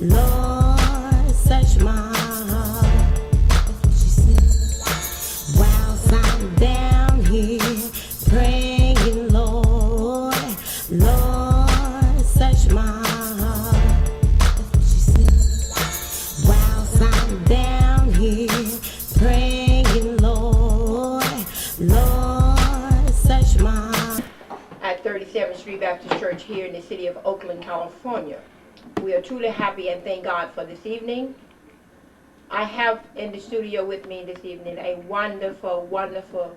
Lord, search my heart. That's what she said. Whilst I'm down here praying, Lord, Lord, search my heart. That's what she said. Whilst I'm down here praying, Lord, Lord, search my heart. At 37th Street Baptist Church here in the city of Oakland, California. We are truly happy and thank God for this evening. I have in the studio with me this evening a wonderful, wonderful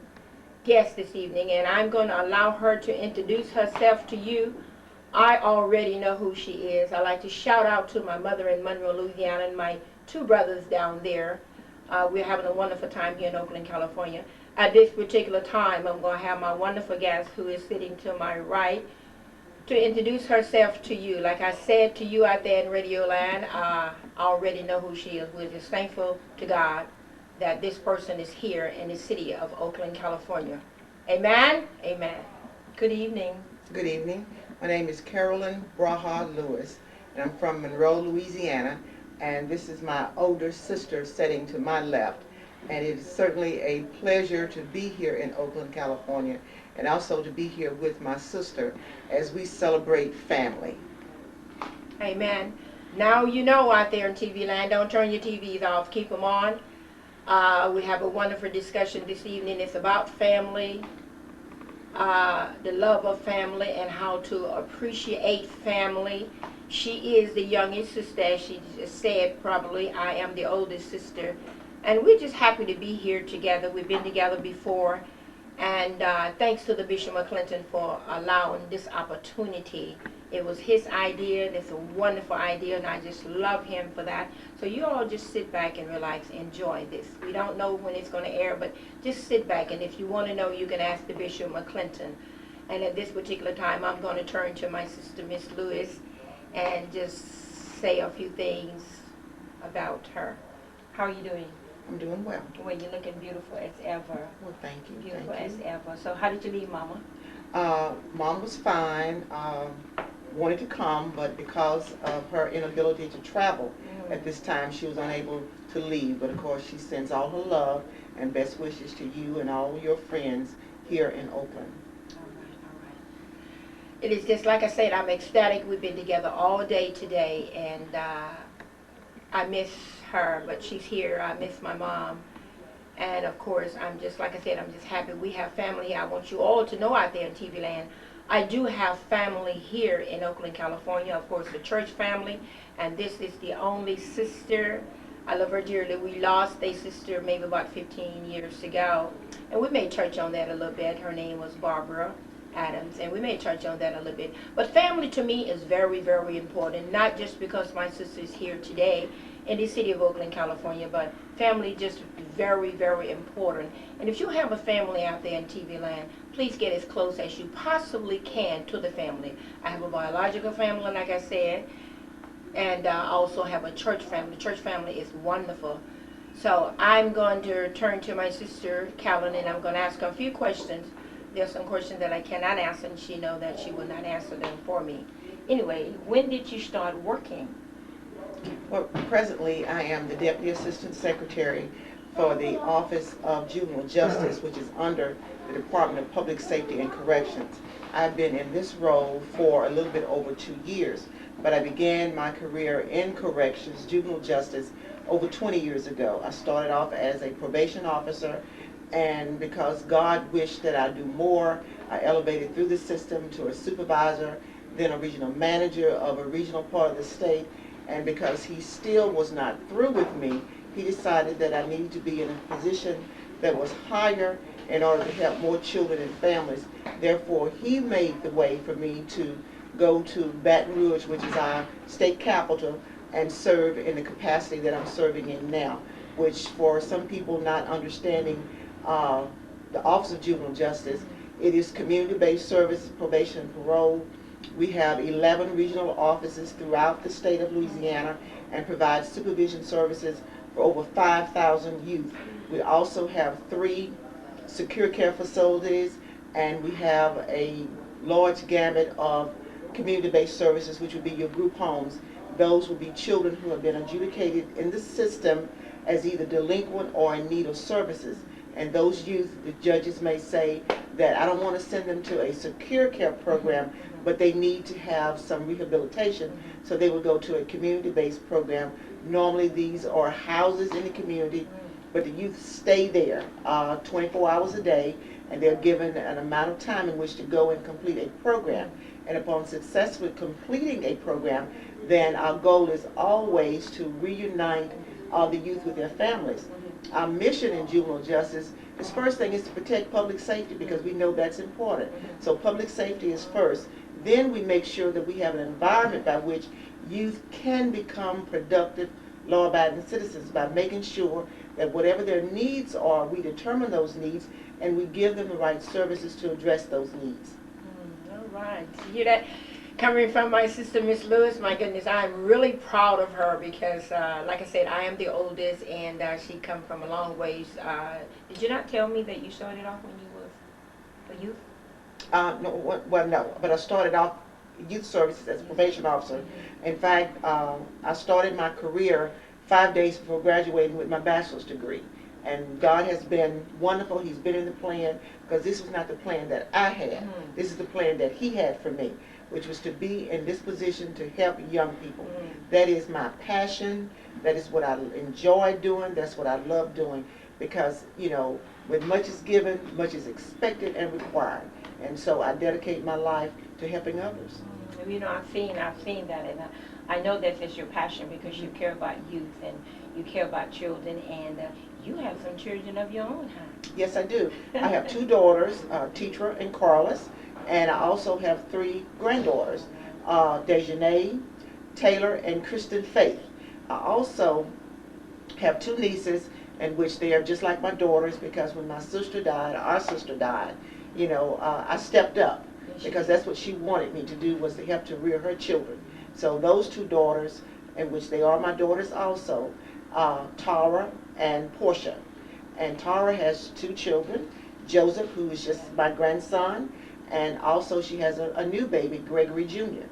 guest this evening, and I'm going to allow her to introduce herself to you. I already know who she is. I'd like to shout out to my mother in Monroe, Louisiana, and my two brothers down there. We're having a wonderful time here in Oakland, California. At this particular time, I'm going to have my wonderful guest who is sitting to my right to introduce herself to you. Like I said to you out there in Radio Land, I already know who she is. We're just thankful to God that this person is here in the city of Oakland, California. Amen? Amen. Good evening. Good evening. My name is Carolyn Lewis, and I'm from Monroe, Louisiana, and this is my older sister sitting to my left. And it is certainly a pleasure to be here in Oakland, California, and also to be here with my sister as we celebrate family. Amen. Now you know out there in TV land, don't turn your TVs off, keep them on. We have a wonderful discussion this evening. It's about family, the love of family, and how to appreciate family. She is the youngest sister, as she just said probably. I am the oldest sister. And we're just happy to be here together. We've been together before. And thanks to the Bishop McClinton for allowing this opportunity. It was his idea. It's a wonderful idea, and I just love him for that. So you all just sit back and relax, enjoy this. We don't know when it's going to air, but just sit back. And if you want to know, you can ask the Bishop McClinton. And at this particular time, I'm going to turn to my sister, Miss Lewis, and just say a few things about her. How are you doing? I'm doing well. Well, you're looking beautiful as ever. Well, thank you. Beautiful thank as you. ever. So how did you leave Mama? Mom was fine. Wanted to come, but because of her inability to travel at this time, she was unable to leave. But of course, she sends all her love and best wishes to you and all your friends here in Oakland. All right. It is just like I said, I'm ecstatic. We've been together all day today, and I miss her, but she's here. I miss my mom. And of course, I'm just, like I said, I'm just happy we have family. I want you all to know out there in TV land, I do have family here in Oakland, California. Of course, the church family, and this is the only sister. I love her dearly. We lost a sister maybe about 15 years ago, and we made church on that a little bit. Her name was Barbara Adams, and we made church on that a little bit. But family to me is very, very important, not just because my sister is here today in the city of Oakland, California, but family just very, very important. And if you have a family out there in TV land, please get as close as you possibly can to the family. I have a biological family, like I said, and I also have a church family. The church family is wonderful. So I'm going to turn to my sister, Carolyn, and I'm going to ask her a few questions. There's some questions that I cannot answer, and she knows that she will not answer them for me. Anyway, when did you start working? Well, presently, I am the Deputy Assistant Secretary for the Office of Juvenile Justice, which is under the Department of Public Safety and Corrections. I've been in this role for a little bit over 2 years, but I began my career in corrections, juvenile justice, over 20 years ago. I started off as a probation officer, and because God wished that I do more, I elevated through the system to a supervisor, then a regional manager of a regional part of the state. And because he still was not through with me, he decided that I needed to be in a position that was higher in order to help more children and families. Therefore, he made the way for me to go to Baton Rouge, which is our state capital, and serve in the capacity that I'm serving in now, which for some people not understanding the Office of Juvenile Justice, it is community-based service, probation and parole. We have 11 regional offices throughout the state of Louisiana and provide supervision services for over 5,000 youth. We also have 3 secure care facilities, and we have a large gamut of community-based services, which would be your group homes Those will be children who have been adjudicated in the system as either delinquent or in need of services. And those youth, the judges may say that I don't want to send them to a secure care program, but they need to have some rehabilitation, so they will go to a community-based program. Normally these are houses in the community, but the youth stay there 24 hours a day, and they're given an amount of time in which to go and complete a program. And upon successfully completing a program, then our goal is always to reunite the youth with their families. Our mission in juvenile justice is, first thing is to protect public safety, because we know that's important. So public safety is first. Then we make sure that we have an environment by which youth can become productive, law-abiding citizens, by making sure that whatever their needs are, we determine those needs and we give them the right services to address those needs. All right. You hear that? Coming from my sister, Miss Lewis, my goodness, I'm really proud of her because, like I said, I am the oldest, and she come from a long ways. Did you not tell me that you started off when you was a youth? No, well, no, but I started off youth services as a probation officer. In fact, I started my career 5 days before graduating with my bachelor's degree. And God has been wonderful. He's been in the plan, because this was not the plan that I had. This is the plan that He had for me, which was to be in this position to help young people. That is my passion. That is what I enjoy doing. That's what I love doing, because, you know, when much is given, much is expected and required. And so I dedicate my life to helping others. You know, I've seen that, and I know that it's your passion, because you care about youth and you care about children, and you have some children of your own, huh? Yes, I do. I have 2 daughters, Tetra and Carlos, and I also have 3 granddaughters, Dejanay, Taylor, and Kristen Faith. I also have 2 nieces, in which they are just like my daughters, because when my sister died, our sister died, you know, I stepped up, because that's what she wanted me to do, was to help to rear her children. So those 2 daughters, in which they are my daughters also, Tara and Portia. And Tara has 2 children, Joseph, who is just my grandson, and also she has a new baby, Gregory Jr.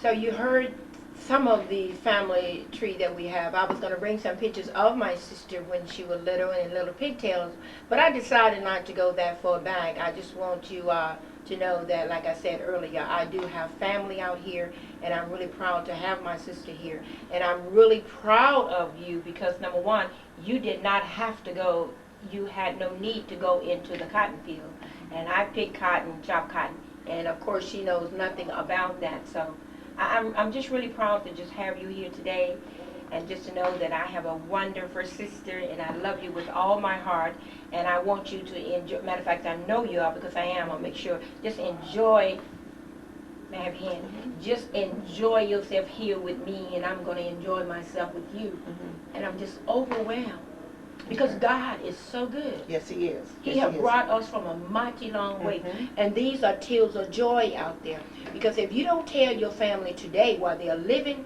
So you heard some of the family tree that we have. I was going to bring some pictures of my sister when she was little and little pigtails, but I decided not to go that far back. I just want you to know that, like I said earlier, I do have family out here, and I'm really proud to have my sister here. And I'm really proud of you because, number one, you did not have to go. You had no need to go into the cotton field. And I pick cotton, chop cotton, and of course she knows nothing about that. So I'm just really proud to just have you here today, and just to know that I have a wonderful sister, and I love you with all my heart, and I want you to enjoy. Matter of fact, I know you are, because I am. I'll make sure. Just enjoy. May I have your hand? Just enjoy yourself here with me, and I'm going to enjoy myself with you. And I'm just overwhelmed, because God is so good. Yes, He is. He Yes, has brought us from a mighty long way. And these are tears of joy out there. Because if you don't tell your family today while they're living,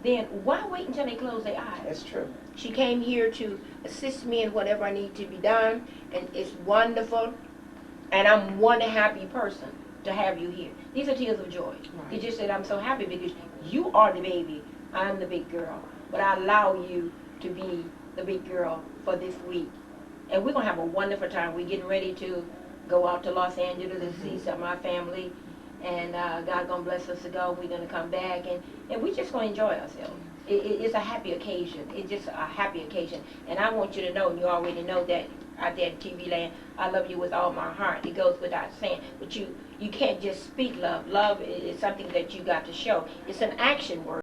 then why wait until they close their eyes? That's true. She came here to assist me in whatever I need to be done, and it's wonderful. And I'm one happy person to have you here. These are tears of joy. Right. He just said, I'm so happy because you are the baby, I'm the big girl. But I allow you to be the big girl for this week. And we're going to have a wonderful time. We're getting ready to go out to Los Angeles and see some of our family. And God going to bless us to go. We're going to come back, and we're just going to enjoy ourselves. It's a happy occasion. It's just a happy occasion. And I want you to know, and you already know that out there in TV land, I love you with all my heart. It goes without saying. But you can't just speak love. Love is something that you got to show. It's an action word.